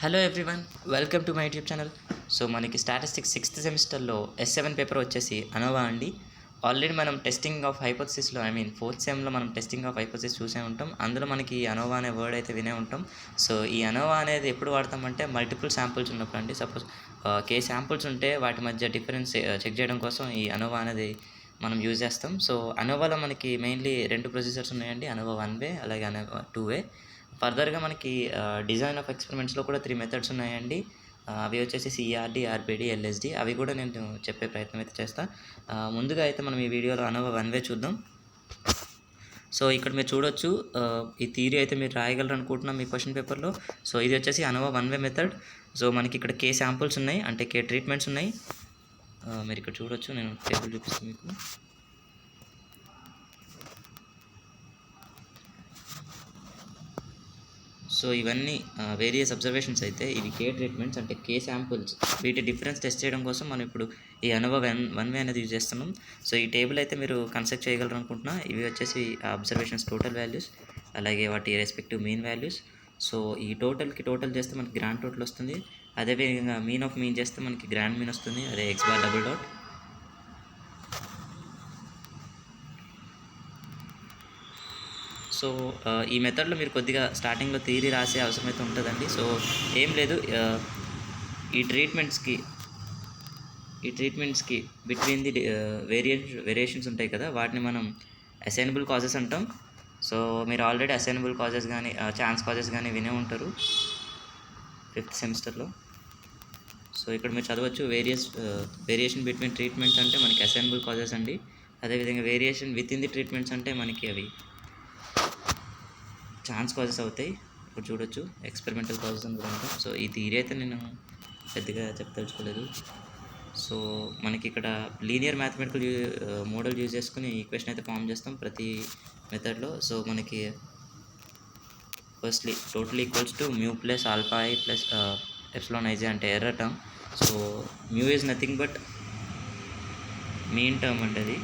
Hello everyone, welcome to my YouTube channel. So మనకి statistics sixth సెమిస్టర్లో S7 paper వచ్చేసి అనోవా అండి. ఆల్రెడీ మనం టెస్టింగ్ ఆఫ్ హైపోథసిస్లో ఫోర్త్ సెమ్లో మనం టెస్టింగ్ ఆఫ్ హైపోథసిస్ చూసే ఉంటాం. అందులో మనకి అనోవా అనే వర్డ్ అయితే వినే ఉంటాం. సో ఈ అనోవా అనేది ఎప్పుడు వాడతామంటే మల్టిపుల్ శాంపుల్స్ ఉన్నప్పుడు అండి. సపోజ్ K శాంపుల్స్ ఉంటే వాటి మధ్య డిఫరెన్స్ చెక్ చేయడం కోసం ఈ అనోవా అనేది మనం యూజ్ చేస్తాం. సో అనోవాలో మనకి మెయిన్లీ 2 ప్రొసీజర్స్ ఉన్నాయండి, అనోవా 1 వే అలాగే అనోవా 2 వే. ఫర్దర్గా మనకి డిజైన్ ఆఫ్ ఎక్స్పెరిమెంట్స్లో కూడా 3 మెథడ్స్ ఉన్నాయండి. అవి వచ్చేసి CRD, RBD, LSD. అవి కూడా నేను చెప్పే ప్రయత్నం అయితే చేస్తా. ముందుగా అయితే మనం ఈ వీడియోలో అనోవా 1 వే చూద్దాం. సో ఇక్కడ మీరు చూడొచ్చు, ఈ థియరీ అయితే మీరు రాయగలరు అనుకుంటున్నాం మీ క్వశ్చన్ పేపర్లో. సో ఇది వచ్చేసి అనోవా 1 వే మెథడ్. సో మనకి ఇక్కడ K శాంపుల్స్ ఉన్నాయి, అంటే K ట్రీట్మెంట్స్ ఉన్నాయి. మీరు ఇక్కడ చూడొచ్చు, నేను టేబుల్ చూపిస్తాను మీకు. సో ఇవన్నీ వేరియస్ అబ్జర్వేషన్స్ అయితే ఇవి K ట్రీట్మెంట్స్, అంటే K శాంపుల్స్. వీటి డిఫరెన్స్ టెస్ట్ చేయడం కోసం మనం ఇప్పుడు ఈ అనోవా 1 వే అనేది యూజ్ చేస్తున్నాం. సో ఈ టేబుల్ అయితే మీరు కన్స్ట్రక్ట్ చేయగలరు అనుకుంటున్నా. ఇవి వచ్చేసి అబ్జర్వేషన్స్ టోటల్ వాల్యూస్, అలాగే వాటి రెస్పెక్టివ్ మీన్ వాల్యూస్. సో ఈ టోటల్ చేస్తే మనకి గ్రాండ్ టోటల్ వస్తుంది. అదేవిధంగా మీన్ ఆఫ్ మీన్ చేస్తే మనకి గ్రాండ్ మీన్ వస్తుంది, అదే X bar double dot. So ఈ మెథడ్లో మీరు కొద్దిగా స్టార్టింగ్లో థియరీ రాసే అవసరం అయితే ఉంటుందండి. సో ఏం లేదు, ఈ ట్రీట్మెంట్స్కి బిట్వీన్ ది వేరియేషన్స్ ఉంటాయి కదా, వాటిని మనం అసైనబుల్ కాజెస్ అంటాం. సో మీరు ఆల్రెడీ అసైనబుల్ కాజెస్ కానీ ఛాన్స్ కాజెస్ కానీ వినే ఉంటారు 5th సెమిస్టర్లో. సో ఇక్కడ మీరు చదవచ్చు, వేరియేషన్ బిట్వీన్ ట్రీట్మెంట్స్ అంటే మనకి అసైనబుల్ కాజెస్ అండి. అదేవిధంగా variation with in the treatments అంటే మనకి అవి ఛాన్స్ కాజెస్ అవుతాయి. ఇప్పుడు చూడొచ్చు, ఎక్స్పెరిమెంటల్ కాజెస్ అని కూడా ఉంటాం. సో ఈ థియరీ అయితే నేను పెద్దగా చెప్పదలుచుకోలేదు. సో మనకి ఇక్కడ లీనియర్ మ్యాథమెటికల్ మోడల్ యూజ్ చేసుకుని ఈక్వేషన్ అయితే ఫామ్ చేస్తాం ప్రతి మెథడ్లో. సో మనకి firstly total equals to mu plus alpha I plus epsilon I J, అంటే error term. So mu is nothing but mean term అంటే అది.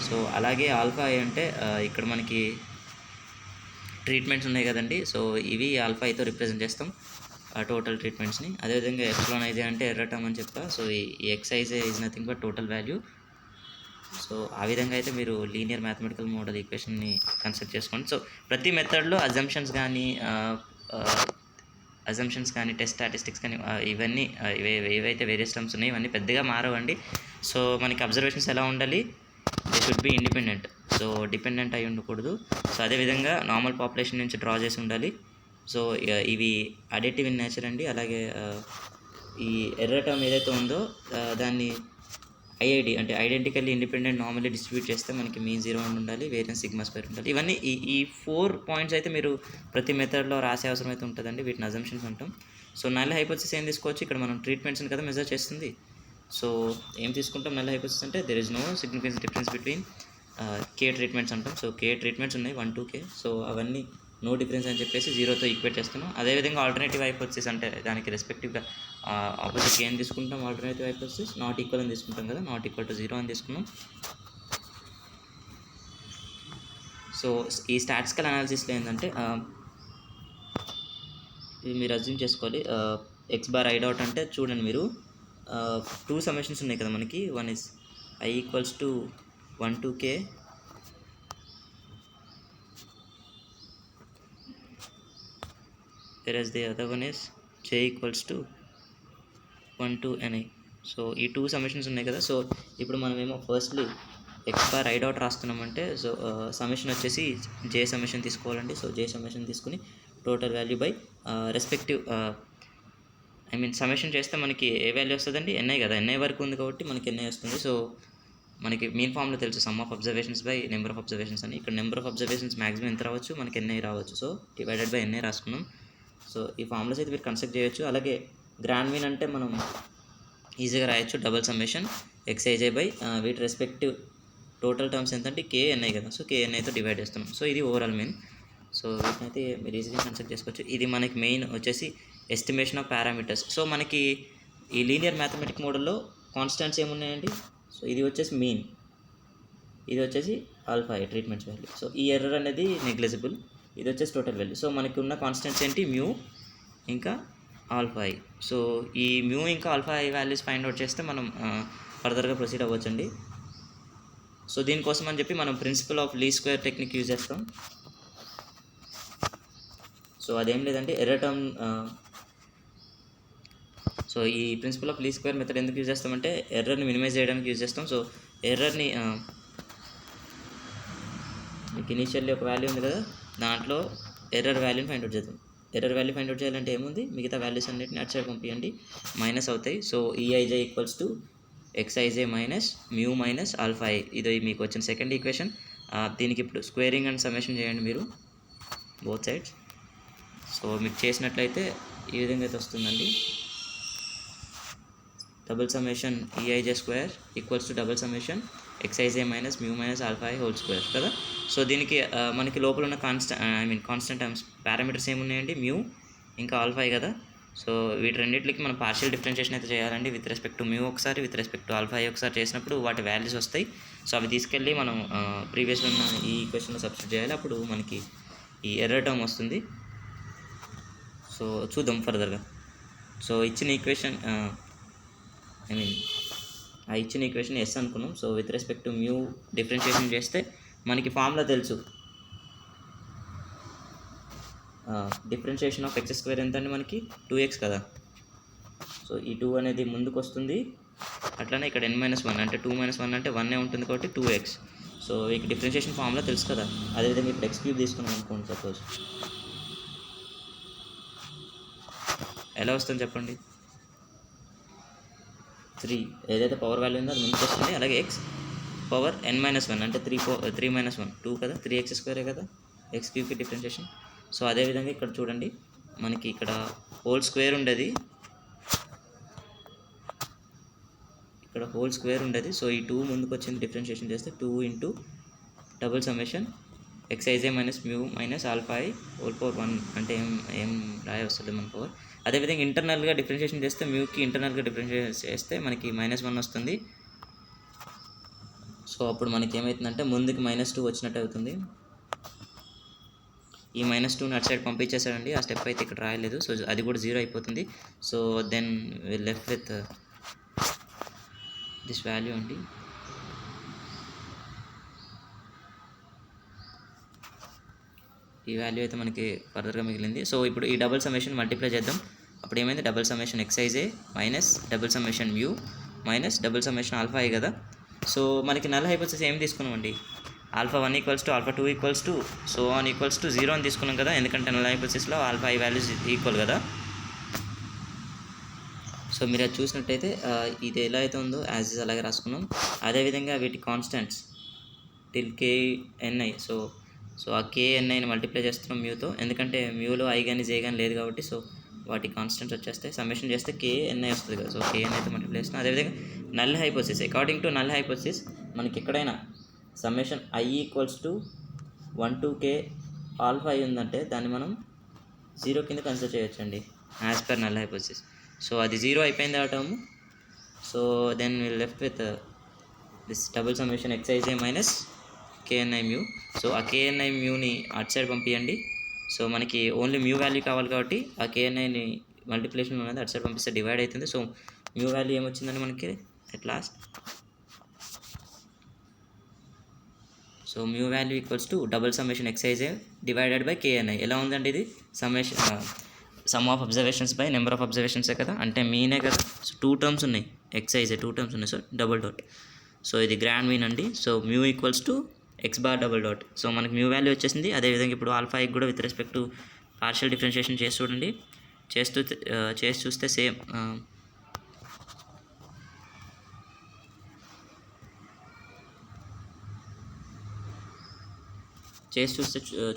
సో అలాగే ఆల్ఫా ఐ అంటే ఇక్కడ మనకి ట్రీట్మెంట్స్ ఉన్నాయి కదండి. సో ఇవి ఆల్ఫా ఐతో రిప్రజెంట్ చేస్తాం టోటల్ ట్రీట్మెంట్స్ని. అదేవిధంగా ఎప్సిలాన్ ఐజే అంటే ఎర్రర్ టర్మ్ అని చెప్పా. సో ఈ XIJ is nothing but total value. So ఆ విధంగా అయితే మీరు లీనియర్ మ్యాథమెటికల్ మోడల్ ఈక్వేషన్ని కన్స్ట్రక్ట్ చేసుకోండి. సో ప్రతి మెథడ్లో అజంప్షన్స్ కానీ టెస్ట్ స్టాటిస్టిక్స్ కానీ ఇవన్నీ ఏవైతే వేరియస్ టర్మ్స్ ఉన్నాయో ఇవన్నీ పెద్దగా మారవండి. సో మనకి అబ్జర్వేషన్స్ ఎలా ఉండాలి, they should be independent. So dependent అయి ఉండకూడదు. సో అదేవిధంగా నార్మల్ పాపులేషన్ నుంచి డ్రా చేసి ఉండాలి. సో ఇవి అడిటివ్ ఇన్ నేచర్ అండి. అలాగే ఈ ఎర్రర్ టర్మ్ ఏదైతే ఉందో దాన్ని IID అంటే ఐడెంటికల్లీ ఇండిపెండెంట్ నార్మల్లీ డిస్ట్రిబ్యూట్ చేస్తే మనకి మీన్ 0 ఉండాలి, వేరియన్స్ సిగ్మా స్క్వేర్ ఉండాలి. ఇవన్నీ ఈ 4 పాయింట్స్ అయితే మీరు ప్రతి మెథడ్లో రాసే అవసరం అయితే ఉంటుందండి. వీటిని అజంప్షన్స్ అంటాం. సో నల్ హైపోథసిస్ ఏం తీసుకోవచ్చు, ఇక్కడ మనం ట్రీట్మెంట్స్ని కదా మెజర్ చేస్తుంది. సో ఏం తీసుకుంటాం నల్ హైపోథసిస్ అంటే there is no significance difference between K treatments అంటాం. సో K ట్రీట్మెంట్స్ ఉన్నాయి 1 to K. సో అవన్నీ నో డిఫరెన్స్ అని చెప్పేసి 0తో ఈక్వేట్ చేస్తున్నాం. అదేవిధంగా ఆల్టర్నేటివ్ హైపోథసిస్ అంటే దానికి రెస్పెక్టివ్గా ఆపోజిట్ ఏం తీసుకుంటాం, ఆల్టర్నేటివ్ హైపోథసిస్ నాట్ ఈక్వల్ అని తీసుకుంటాం కదా, నాట్ ఈక్వల్ టు 0 అని తీసుకున్నాం. సో ఈ స్టాటిస్టికల్ అనాలిసిస్లో ఏంటంటే ఇది మీరు అజ్యూమ్ చేసుకోవాలి. X బార్ I డాట్ అంటే చూడండి మీరు 2 సమ్మేషన్స్ ఉన్నాయి కదా మనకి. One is I equals to 1 to K, whereas the other one is J equals to 1 to Ni. So ఈ 2 సమ్మేషన్స్ ఉన్నాయి కదా. సో ఇప్పుడు మనమేమో firstly X bar I dot రాస్తున్నామంటే సో సమ్మేషన్ వచ్చేసి J సమ్మేషన్ తీసుకోవాలండి. సో J సమ్మేషన్ తీసుకుని total value by respective summation చేస్తే మనకి ఏ వాల్యూ వస్తుందండి, Ni కదా. Ni వరకు ఉంది కాబట్టి మనకి Ni వస్తుంది. సో మనకి మీన్ ఫామ్లో తెలుసు, some of observations by number of observations అని. ఇక్కడ నెంబర్ ఆఫ్ అబ్జర్వేషన్స్ మ్యాక్సిమం ఎంత రావచ్చు, మనకి Ni రావచ్చు. సో డివైడెడ్ బై Ni రాసుకున్నాం. సో ఈ ఫార్ములాస్ అయితే మీరు కన్స్ట్రక్ట్ చేయొచ్చు. అలాగే గ్రాండ్ మీన్ అంటే మనం ఈజీగా రాయొచ్చు, డబల్ సమ్మేషన్ XIJ బై వీటి రెస్పెక్టివ్ టోటల్ టర్మ్స్ ఎంత అంటే KNi కదా. సో KNiతో డివైడ్ చేస్తున్నాం. సో ఇది ఓవరాల్ మీన్. సో వీటిని అయితే మీరు ఈజీగా కన్స్ట్రక్ట్ చేసుకోవచ్చు. ఇది మనకి మెయిన్ వచ్చేసి ఎస్టిమేషన్ ఆఫ్ పారామీటర్స్. సో మనకి ఈ లీనియర్ మ్యాథమెటిక్ మోడల్లో కాన్స్టెంట్స్ ఏమున్నాయండి. సో ఇది వచ్చేసి మీన్, ఇది వచ్చేసి alpha I treatments value. So ఈ ఎర్రర్ అనేది నెగ్లిజిబుల్. ఇది వచ్చేసి టోటల్ వాల్యూ. సో మనకి ఉన్న కాన్స్టెంట్స్ ఏంటి, మ్యూ, ఇంకా ఆల్ఫా ఐ. సో ఈ మ్యూ ఇంకా alpha I values find out చేస్తే మనం ఫర్దర్గా ప్రొసీడ్ అవ్వచ్చండి. సో దీనికోసం అని చెప్పి మనం principle of least square technique use చేస్తాం. సో అదేం లేదంటే ఎర్రర్ టర్మ్. సో ఈ principle of least square method ఎందుకు యూజ్ చేస్తామంటే ఎర్రర్ని మినిమైజ్ చేయడానికి యూజ్ చేస్తాం. సో ఎర్రర్ని మీకు ఇనీషియల్లీ ఒక వాల్యూ ఉంది కదా, దాంట్లో ఎర్రర్ వాల్యూని ఫైండ్ అవుట్ చేద్దాం. ఎర్రర్ వాల్యూ ఫైండ్ అవుట్ చేయాలంటే ఏముంది, మిగతా వాల్యూస్ అన్నిటిని అటు సైడ్ పంపించండి, మైనస్ అవుతాయి. So E I J equals to ఎక్స్ఐజే minus mu minus alpha I. ఇది మీకు వచ్చిన సెకండ్ ఈక్వేషన్. దీనికి ఇప్పుడు స్క్వేరింగ్ అండ్ సమ్మేషన్ చేయండి మీరు బోత్ సైడ్స్. సో మీకు చేసినట్లయితే ఈ విధంగా అయితే వస్తుందండి. Double summation E I J square equals to double summation ఎక్స్ఐజే minus mu minus alpha I whole square కదా. సో దీనికి మనకి లోపల ఉన్న కాన్స్టెంట్ టర్మ్స్ పారామీటర్స్ ఏమున్నాయండి, మ్యూ ఇంకా ఆల్ఫా ఐ కదా. సో వీటి రెండింటికి మనం పార్షియల్ డిఫరెన్షియేషన్ అయితే చేయాలండి. విత్ రెస్పెక్ట్ టు మ్యూ ఒకసారి, with respect to alpha I ఒకసారి చేసినప్పుడు వాటి వాల్యూస్ వస్తాయి. సో అవి తీసుకెళ్ళి మనం ప్రీవియస్లో ఉన్న ఈ ఈక్వేషన్లో సబ్స్టిట్యూట్ చేయాలి. అప్పుడు మనకి ఈ ఎర్రర్ టర్మ్ వస్తుంది. సో చూద్దాం ఫర్దర్గా. సో ఇచ్చిన ఈక్వేషన్ ఇచ్చిన ఈక్వేషన్ ఎస్ అనుకున్నాం. So with respect to mu differentiation చేస్తే మనకి ఫార్ములా తెలుసు. డిఫరెన్షియేషన్ ఆఫ్ ఎక్స్ స్క్వేర్ ఎంత అండి, మనకి 2x కదా. సో ఈ 2 అనేది ముందుకు వస్తుంది. అట్లానే ఇక్కడ n-1 అంటే 2 - 1 అంటే 1 ఉంటుంది కాబట్టి 2x. సో మీకు డిఫరెన్షియేషన్ ఫార్ములా తెలుసు కదా. అదేవిధంగా ఇప్పుడు x³ తీసుకున్నాం అనుకోండి. సపోజ్ ఎలా వస్తుంది చెప్పండి. 3 ఏదైతే పవర్ వాల్యూ ఉందో అది ముందుకు వస్తుంది. అలాగే x పవర్ n-1 అంటే 3 - 1 2 కదా, 3x² కదా x³ డిఫరెన్షియేషన్. సో అదేవిధంగా ఇక్కడ చూడండి, మనకి ఇక్కడ హోల్ స్క్వేర్ ఉండేది, ఇక్కడ హోల్ స్క్వేర్ ఉండేది. సో ఈ 2 ముందుకు వచ్చింది, డిఫరెన్షియేషన్ చేస్తే 2 into double summation ఎక్స్ఐజే minus mu minus alpha I whole power 1 అంటే ఏం రాయ వస్తుంది మన పవర్. అదేవిధంగా ఇంటర్నల్గా డిఫరెన్షియేషన్ చేస్తే మ్యూకి ఇంటర్నల్గా డిఫరెన్షియేషన్ చేస్తే మనకి -1 వస్తుంది. సో అప్పుడు మనకి ఏమవుతుందంటే ముందుకి -2 వచ్చినట్టు అవుతుంది. ఈ -2ని అటు సైడ్ పంపించేసాడండి. ఆ స్టెప్ అయితే ఇక్కడ రాయలేదు. సో అది కూడా 0 అయిపోతుంది. So then will left with this value అండి. ఈ వాల్యూ అయితే మనకి ఫర్దర్గా మిగిలింది. సో ఇప్పుడు ఈ డబుల్ సమ్మేషన్ మల్టిప్లై చేద్దాం. అప్పుడు ఏమైంది, double summation ఎక్స్ఐజే minus double summation mu minus double summation alpha I కదా. సో మనకి నల్ హైపోథిసిస్ ఏం తీసుకున్నామండి, alpha 1 equals to alpha 2 equals to so on equals to 0 అని తీసుకున్నాం కదా. ఎందుకంటే నల్ హైపోథిసిస్లో ఆల్ఫా ఐ వాల్యూస్ ఈక్వల్ కదా. సో మీరు అది చూసినట్టయితే ఇది ఎలా అయితే ఉందో యాజ్ ఇస్ అలాగే రాసుకున్నాం. అదేవిధంగా వీటి కాన్స్టెంట్స్ టిల్ KNI. సో ఆ KNIని మల్టిప్లై చేస్తున్నాం మ్యూతో, ఎందుకంటే మ్యూలో ఐ కానీ జే కానీ లేదు కాబట్టి. సో వాటి కాన్స్టెంట్స్ వచ్చేస్తాయి, సమ్మేషన్ చేస్తే KNI వస్తుంది కదా. సో KNIతో మల్టిప్లై చేస్తున్నాం. అదేవిధంగా null hypothesis, according to null hypothesis మనకి ఎక్కడైనా summation I equals to 1 to K alpha I ఉందంటే దాన్ని మనం 0 కింద కన్సిడర్ చేయొచ్చండి as per null hypothesis. So అది 0 అయిపోయింది ఆ term. So then will left with this double summation ఎక్స్ఐజే minus KNI mu. సో ఆ KNI మ్యూని అటు సైడ్ పంపించండి. సో మనకి ఓన్లీ మ్యూ వాల్యూ కావాలి కాబట్టి ఆ KNIని మల్టిప్లికేషన్ అనేది అటు సైడ్ పంపిస్తే డివైడ్ అవుతుంది. సో మ్యూ వాల్యూ ఏమొచ్చిందండి మనకి at last. So mu value equals to double summation x i j divided by KNI. ఎలా ఉందండి ఇది, summation sum of observations by number of అబ్జర్వేషన్సే కదా, అంటే మీనే కదా. సో 2 టర్మ్స్ ఉన్నాయి, ఎక్స్ఐజే 2 టర్మ్స్ ఉన్నాయి. So double dot. సో ఇది గ్రాండ్ మీన్ అండి. So mu equals to x bar double dot. So మనకి మ్యూ వాల్యూ వచ్చేసింది. అదేవిధంగా ఇప్పుడు ఆల్ఫా ఐకి కూడా with respect to partial differentiation చేసి చూడండి. చేసి చూస్తే సేమ్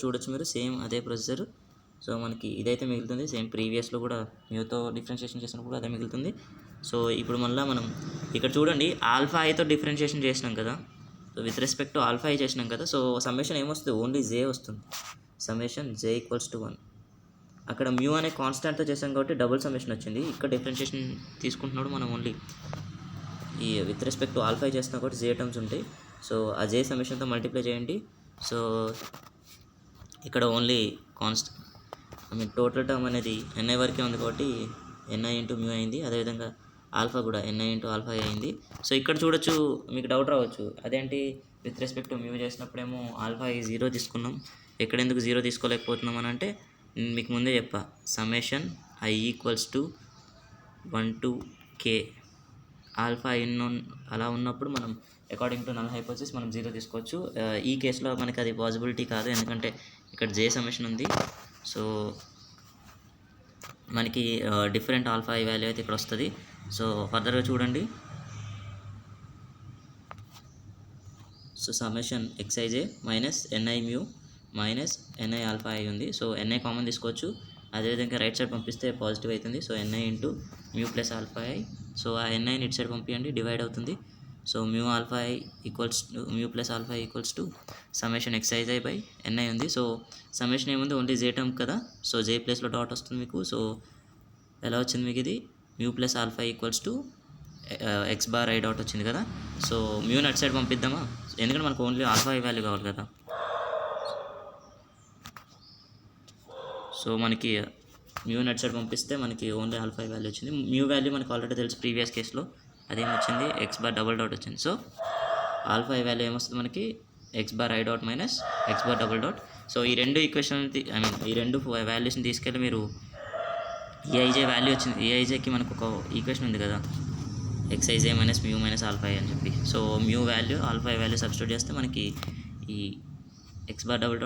చూడొచ్చు మీరు, సేమ్ అదే ప్రొసీజర్. సో మనకి ఇదైతే మిగులుతుంది. సేమ్ ప్రీవియస్లో కూడా మ్యూతో డిఫరెన్షియేషన్ చేసినప్పుడు కూడా అదే మిగులుతుంది. సో ఇప్పుడు మళ్ళీ మనం ఇక్కడ చూడండి, ఆల్ఫా ఐతో డిఫరెన్షియేషన్ చేసినాం కదా. So with respect to alpha I చేసినాం కదా. సో సమ్మేషన్ ఏమొస్తుంది, ఓన్లీ జే వస్తుంది. Summation J equals to 1. అక్కడ మ్యూ అనే కాన్స్టాంట్తో చేసాం కాబట్టి డబుల్ సమ్మేషన్ వచ్చింది. ఇక్కడ డిఫరెన్షియేషన్ తీసుకుంటున్నాడు మనం ఓన్లీ ఈ with respect to alpha I చేస్తున్నాం కాబట్టి జే టర్మ్స్ ఉంటాయి. సో ఆ జే సమ్మేషన్తో మల్టిప్లై చేయండి. సో ఇక్కడ only I mean total term అనేది ఎన్ఐ వరకే ఉంది కాబట్టి ఎన్ఐ ఇంటూ మ్యూ అయింది. అదేవిధంగా ఆల్ఫా కూడా ఎన్ఐ ఇంటూ ఆల్ఫా అయింది. సో ఇక్కడ చూడొచ్చు, మీకు డౌట్ రావచ్చు, అదేంటి విత్ రెస్పెక్ట్ టు మ్యూ చేసినప్పుడేమో ఆల్ఫా ఈ 0 తీసుకున్నాం, ఇక్కడ ఎందుకు 0 తీసుకోలేకపోతున్నాం అని అంటే నేను మీకు ముందే చెప్పా, summation I equals to 1 to k alpha అలా ఉన్నప్పుడు మనం అకార్డింగ్ టు నల్ హైపోథిసిస్ మనం 0 తీసుకోవచ్చు. ఈ కేసులో మనకి అది పాసిబిలిటీ కాదు, ఎందుకంటే ఇక్కడ జే సమ్మేషన్ ఉంది. సో మనకి డిఫరెంట్ ఆల్ఫా ఈ వాల్యూ అయితే ఇక్కడ వస్తుంది. సో ఫర్దర్గా చూడండి. So summation ఎక్స్ఐజే minus n i mu minus n i alpha i ఉంది. సో ఎన్ఐ కామన్ తీసుకోవచ్చు, అదేవిధంగా రైట్ సైడ్ పంపిస్తే పాజిటివ్ అవుతుంది. So n i into mu plus alpha i. So ఆ ఎన్ఐని ఇటు సైడ్ పంపించండి, డివైడ్ అవుతుంది. So mu alpha i equals to mu plus alpha i equals to summation x i j by NI ఉంది. సో సమ్మేషన్ ఏముంది, only జే term కదా, so జే ప్లస్లో dot వస్తుంది మీకు. సో ఎలా వచ్చింది మీకు ఇది, mu plus alpha equals to X bar i dot వచ్చింది కదా. సో మ్యూని అటు సైడ్ పంపిద్దామా, ఎందుకంటే మనకు ఓన్లీ ఆల్ఫా ఐ వాల్యూ కావాలి కదా. సో మనకి మ్యూ నెట్ సైడ్ పంపిస్తే మనకి ఓన్లీ ఆల్ఫా ఐ వాల్యూ వచ్చింది. మ్యూ వాల్యూ మనకు ఆల్రెడీ తెలుసు ప్రీవియస్ కేసులో, అదేమొచ్చింది ఎక్స్ బార్ డబుల్ డాట్ వచ్చింది. సో ఆల్ఫా ఐ వాల్యూ ఏమొస్తుంది మనకి, X bar i dot minus x bar double dot. So ఈ రెండు ఈక్వేషన్ ఐ మీన్ ఈ రెండు వాల్యూస్ని తీసుకెళ్ళి మీరు ఈఐజే వాల్యూ వచ్చింది, ఈఐజేకి మనకు ఒక ఈక్వేషన్ ఉంది కదా, x i j minus mu minus alpha i అని చెప్పి. So mu value alpha i value substitute చేస్తే మనకి ఈ x bar double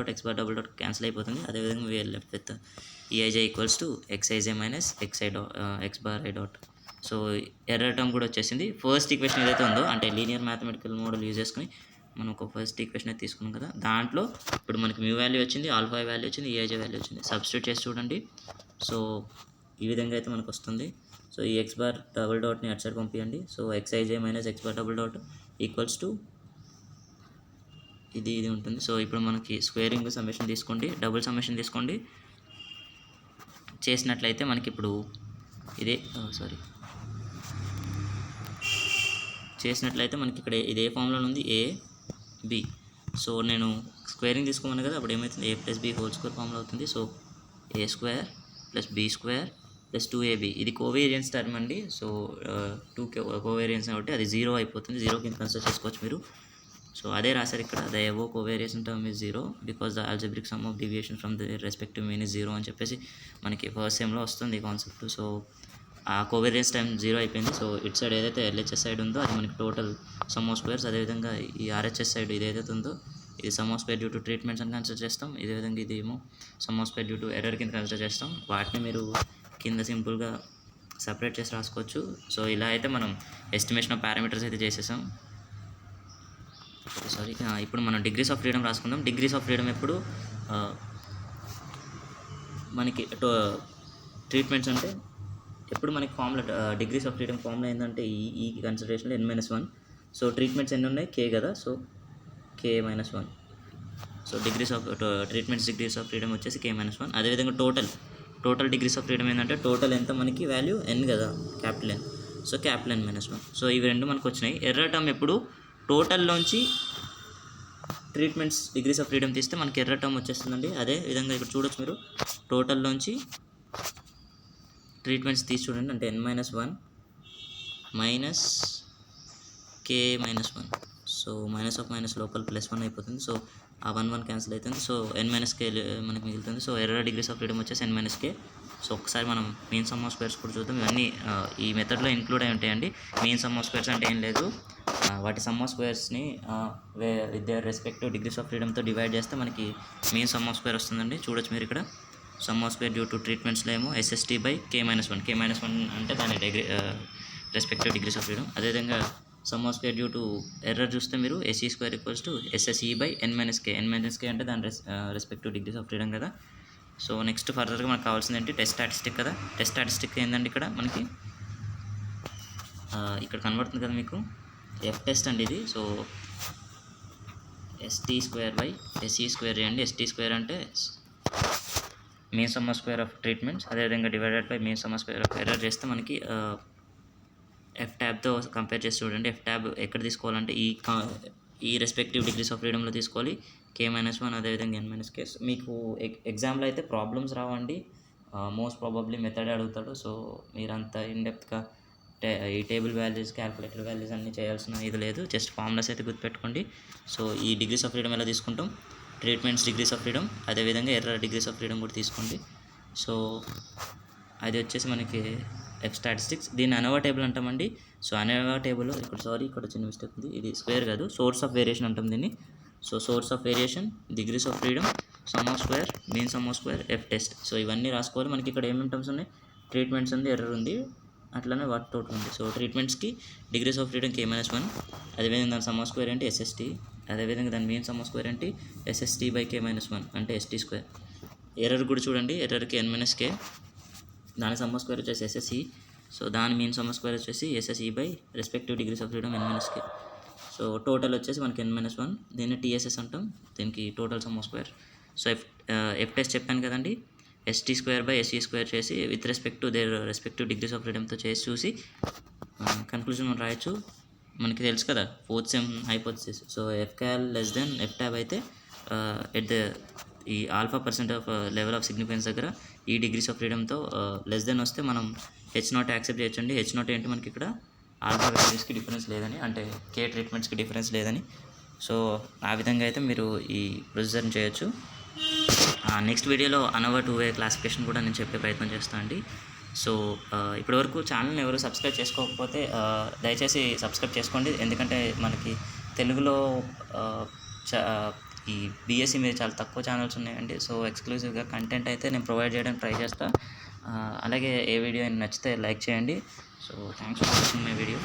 dot cancel అయిపోతుంది. అదేవిధంగా we are left with e i j equals to ఎక్స్ఐజే minus x bar i dot. So error term కూడా వచ్చేసింది. First equation ఏదైతే ఉందో, అంటే లీనియర్ మ్యాథమెటికల్ మోడల్ యూజ్ చేసుకుని మనం ఒక ఫస్ట్ ఈక్వేషన్ అయితే తీసుకున్నాం కదా, దాంట్లో ఇప్పుడు మనకి మ్యూ వాల్యూ వచ్చింది, ఆల్ఫా ఐ వాల్యూ వచ్చింది, ఈఐజే వాల్యూ వచ్చింది. సబ్స్టిట్యూట్ చేసి చూడండి. సో ఈ విధంగా అయితే మనకు వస్తుంది. సో ఈ ఎక్స్ బార్ డబుల్ డాట్ని అటు సైడ్ పంపించండి. So x i j minus x bar double dot equals to ఇది ఉంటుంది. సో ఇప్పుడు మనకి స్క్వేరింగ్ సమ్మేషన్ తీసుకోండి, డబుల్ సమ్మేషన్ తీసుకోండి, చేసినట్లయితే మనకి ఇప్పుడు ఇదే చేసినట్లయితే మనకి ఇక్కడ ఇదే ఫామ్లో ఉంది, ఏ బి. సో నేను స్క్వేరింగ్ తీసుకోమని కదా, అప్పుడు ఏమవుతుంది, a plus b whole square ఫామ్లో అవుతుంది. So a square plus b square plus 2ab, ఇది కోవేరియన్స్ టర్మ్ అండి. సో 2 కోవేరియన్స్ కాబట్టి అది 0 అయిపోతుంది, 0 కింద కన్సిడర్ చేసుకోవచ్చు మీరు. సో అదే రాశారు ఇక్కడ, the above covariance term is 0 because the algebraic sum of deviation from the respective mean is 0 అని చెప్పేసి మనకి ఫస్ట్ సెమ్లో వస్తుంది ఈ కాన్సెప్ట్. సో ఆ కోవేరియన్స్ టైం 0 అయిపోయింది. సో ఇట్ సైడ్ ఏదైతే ఎల్హెచ్ఎస్ సైడ్ ఉందో అది మనకి టోటల్ సమ్ ఆఫ్ స్క్వేర్స్, అదేవిధంగా ఈ ఆర్హెచ్ఎస్ సైడ్ ఇది ఏదైతే ఉందో ఇది some of square due to treatments అని కన్సిడర్ చేస్తాం. ఇదే విధంగా ఇది ఏమో some of square due to error కింద కన్సిడర్ చేస్తాం. వాటిని మీరు కింద సింపుల్గా సపరేట్ చేసి రాసుకోవచ్చు. సో ఇలా అయితే మనం ఎస్టిమేషన్ ఆఫ్ పారామీటర్స్ అయితే చేసేసాం. ఇప్పుడు మనం డిగ్రీస్ ఆఫ్ ఫ్రీడమ్ రాసుకుందాం. డిగ్రీస్ ఆఫ్ ఫ్రీడమ్ ఎప్పుడు మనకి ట్రీట్మెంట్స్ అంటే ఎప్పుడు మనకి formula degrees of freedom formula ఏంటంటే ఈ కన్సిడరేషన్లో n-1. సో ట్రీట్మెంట్స్ ఎన్ని ఉన్నాయి, k కదా, so k-1. So degrees of degrees of freedom వచ్చేసి k-1. అదేవిధంగా టోటల్ డిగ్రీస్ ఆఫ్ ఫ్రీడమ్ ఏంటంటే టోటల్ ఎంత మనకి వాల్యూ n కదా, capital N. So capital N-1. So ఇవి రెండు మనకు వచ్చినాయి. ఎర్రర్ టర్మ్ ఎప్పుడు టోటల్లోంచి ట్రీట్మెంట్స్ డిగ్రీస్ ఆఫ్ ఫ్రీడమ్ తీస్తే మనకి ఎర్రర్ టర్మ్ వచ్చేస్తుందండి. అదే విధంగా ఇక్కడ చూడొచ్చు మీరు, టోటల్లోంచి ట్రీట్మెంట్స్ తీసి చూడండి, అంటే n-1 minus k-1. So minus of minus లోపల +1 అయిపోతుంది. సో ఆ 1 క్యాన్సిల్ అవుతుంది. సో n-k మనకి మిగులుతుంది. So error degrees of freedom వచ్చేసి n-k. సో ఒకసారి మనం మీన్ సమ్ ఆఫ్ స్క్వేర్స్ కూడా చూద్దాం. ఇవన్నీ ఈ మెథడ్లో ఇంక్లూడ్ అయి ఉంటాయండి. మీన్ సమ్ ఆఫ్ స్క్వేర్స్ అంటే ఏం లేదు, వాటి సమ్ ఆఫ్ స్క్వేర్స్ని with their respective degrees of ఫ్రీడమ్తో డివైడ్ చేస్తే మనకి మీన్ సమ్ ఆఫ్ స్క్వేర్ వస్తుందండి. చూడొచ్చు మీరు ఇక్కడ sum of square due to ట్రీట్మెంట్స్లో ఏమో SST బై k-1. k-1 అంటే దాని రెస్పెక్టివ్ డిగ్రీస్ ఆఫ్ ఫ్రీడమ్. అదేవిధంగా sum of square due to error చూస్తే మీరు SE² equals to SSE by n-k. n-k అంటే దాని రెస్పెక్టివ్ డిగ్రీస్ ఆఫ్ ఫ్రీడమ్ కదా. సో నెక్స్ట్ ఫర్దర్గా మనకు కావాల్సింది ఏంటి, టెస్ట్ స్టాటిస్టిక్ కదా. టెస్ట్ స్టాటిస్టిక్ ఏంటంటే ఇక్కడ మనకి ఇక్కడ కనబడుతుంది కదా మీకు, ఎఫ్ టెస్ట్ అండి ఇది. సో ST² బై SE² చేయండి. ST² అంటే mean sum of square of treatments, అదేవిధంగా divided by mean sum of square of error చేస్తే మనకి ఎఫ్ ట్యాబ్తో కంపేర్ చేసి చూడండి. ఎఫ్ ట్యాబ్ ఎక్కడ తీసుకోవాలంటే ఈ రెస్పెక్టివ్ డిగ్రీస్ ఆఫ్ ఫ్రీడమ్లో తీసుకోవాలి. K-1 అదేవిధంగా N-K. మీకు ఎగ్జామ్లో అయితే ప్రాబ్లమ్స్ రావండి, మోస్ట్ ప్రాబబ్లీ మెథడే అడుగుతాడు. సో మీరంత ఇన్డెప్త్గా ఈ టేబుల్ వాల్యూస్, క్యాల్కులేటర్ వాల్యూస్ అన్నీ చేయాల్సిన ఇది లేదు, జస్ట్ ఫార్ములాస్ అయితే గుర్తుపెట్టుకోండి. సో ఈ డిగ్రీస్ ఆఫ్ ఫ్రీడమ్ ఎలా తీసుకుంటాం, ట్రీట్మెంట్స్ డిగ్రీస్ ఆఫ్ ఫ్రీడమ్, అదేవిధంగా ఎర్రర్ డిగ్రీస్ ఆఫ్ ఫ్రీడమ్ కూడా తీసుకోండి. సో అది వచ్చేసి మనకి ఎఫ్ స్టాటిస్టిక్స్. దీన్ని అనోవా టేబుల్ అంటామండి. సో అనోవా టేబుల్ ఇక్కడ చిన్న మిస్టేక్ ఉంది, ఇది స్క్వేర్ కాదు, సోర్స్ ఆఫ్ వేరియేషన్ అంటాం దీన్ని. So source of variation, degrees of freedom, some of square, mean sum of square, F test. So ఇవన్నీ రాసుకోవాలి. మనకి ఇక్కడ ఏమేమి టర్మ్స్ ఉన్నాయి, ట్రీట్మెంట్స్ ఉంది, ఎర్రర్ ఉంది, అట్లనే వాటి తోటి ఉంది. సో ట్రీట్మెంట్స్కి డిగ్రీస్ ఆఫ్ ఫ్రీడమ్ K-1, అదేవిధంగా దాని సమ్ ఆఫ్ స్క్వేర్ అంటే SST, అదేవిధంగా దాని మీన్ సమ్ ఆఫ్ స్క్వేర్ అంటే SST/K-1 అంటే ST². ఎర్రర్ కూడా చూడండి, ఎర్రర్కి N-K, దాని సమ్ ఆఫ్ స్క్వేర్ వచ్చేసి SSE, సో దాని మీన్ సమ్ ఆఫ్ స్క్వేర్ వచ్చేసి SSE respective degrees of freedom N-K. So total వచ్చేసి మనకి N-1, దీన్ని TSS అంటాం, దీనికి total sum of square. So F test చెప్పాను కదండి, ST²/SE² చేసి with respect to their respective degrees of ఫ్రీడమ్తో చేసి చూసి కన్క్లూజన్ మనం రాయొచ్చు. మనకి తెలుసు కదా 4th sem hypothesis. So FCal FTab అయితే ఈ α% ఆఫ్ లెవెల్ ఆఫ్ సిగ్నిఫికెన్స్ దగ్గర ఈ డిగ్రీస్ ఆఫ్ ఫ్రీడమ్తో లెస్ దెన్ వస్తే మనం H0 యాక్సెప్ట్ చేయొచ్చండి. H0 ఏంటి, మనకి ఇక్కడ ఆల్ఫా వాల్యూస్కి డిఫరెన్స్ లేదని, అంటే K ట్రీట్మెంట్స్కి డిఫరెన్స్ లేదని. సో ఆ విధంగా అయితే మీరు ఈ ప్రొసీజర్ని చేయొచ్చు. నెక్స్ట్ వీడియోలో అనోవా 2A క్లాసిఫికేషన్ కూడా నేను చెప్పే ప్రయత్నం చేస్తాను అండి. సో ఇప్పటివరకు ఛానల్ని ఎవరు సబ్స్క్రైబ్ చేసుకోకపోతే దయచేసి సబ్స్క్రైబ్ చేసుకోండి, ఎందుకంటే మనకి తెలుగులో ఈ BSc మీద చాలా తక్కువ ఛానల్స్ ఉన్నాయండి. సో ఎక్స్క్లూజివ్గా కంటెంట్ అయితే నేను ప్రొవైడ్ చేయడానికి ట్రై చేస్తాను. అలాగే ఏ వీడియో నచ్చితే లైక్ చేయండి. So thanks for watching my video.